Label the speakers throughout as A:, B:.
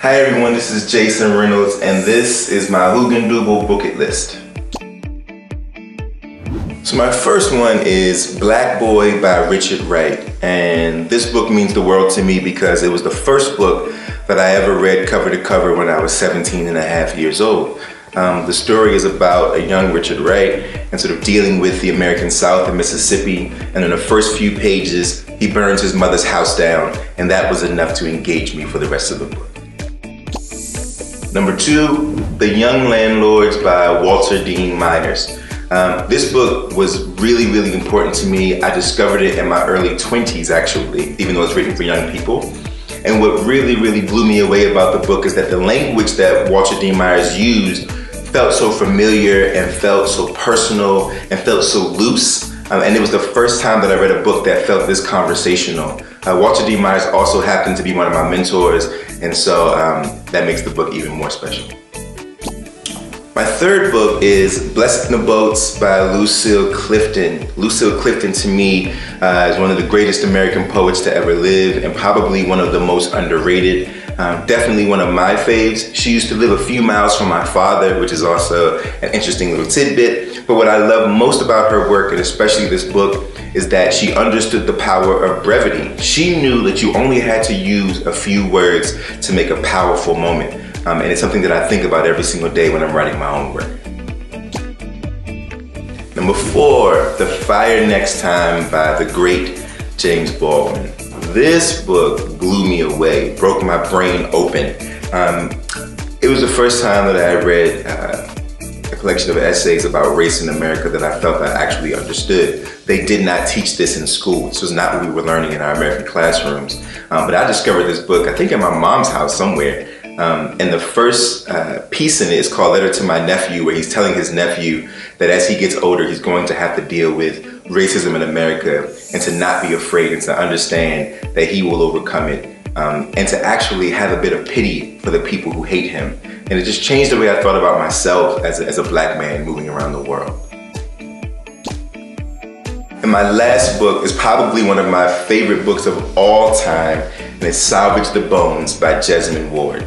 A: Hi everyone, this is Jason Reynolds and this is my Hugendubel bucket list. So my first one is Black Boy by Richard Wright, and this book means the world to me because it was the first book that I ever read cover to cover when I was 17 and a half years old. The story is about a young Richard Wright and sort of dealing with the American South and Mississippi, and in the first few pages he burns his mother's house down, and that was enough to engage me for the rest of the book. Number 2, The Young Landlords by Walter Dean Myers. This book was really important to me. I discovered it in my early 20s actually, even though it's written for young people. And what really blew me away about the book is that the language that Walter Dean Myers used felt so familiar and felt so personal and felt so loose. And it was the first time that I read a book that felt this conversational. Walter D. Myers also happened to be one of my mentors, and so that makes the book even more special. My third book is Blessed in the Boats by Lucille Clifton. Lucille Clifton to me is one of the greatest American poets to ever live and probably one of the most underrated. Definitely one of my faves. She used to live a few miles from my father, which is also an interesting little tidbit. But what I love most about her work, and especially this book, is that she understood the power of brevity. She knew that you only had to use a few words to make a powerful moment. And it's something that I think about every single day when I'm writing my own work. Number 4, The Fire Next Time by the great James Baldwin. This book blew me away, broke my brain open. It was the first time that I read a collection of essays about race in America that I felt I actually understood. They did not teach this in school. This was not what we were learning in our American classrooms. But I discovered this book, I think in my mom's house somewhere. And the first piece in it is called Letter to My Nephew, where he's telling his nephew that as he gets older, he's going to have to deal with racism in America and to not be afraid and to understand that he will overcome it, and to actually have a bit of pity for the people who hate him. And it just changed the way I thought about myself as a black man moving around the world. And my last book is probably one of my favorite books of all time, and it's Salvage the Bones by Jesmyn Ward.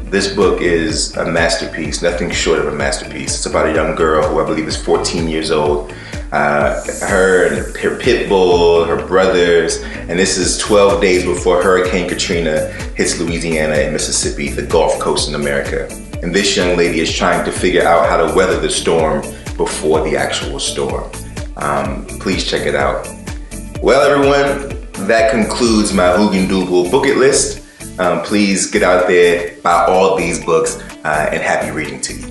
A: This book is a masterpiece, nothing short of a masterpiece. It's about a young girl who I believe is 14 years old. Her and her pit bull, her brothers, and this is 12 days before Hurricane Katrina hits Louisiana and Mississippi, the Gulf Coast in America. And this young lady is trying to figure out how to weather the storm before the actual storm. Please check it out. Well everyone, that concludes my Hugendubel bucket list. Please get out there, buy all these books, and happy reading to you.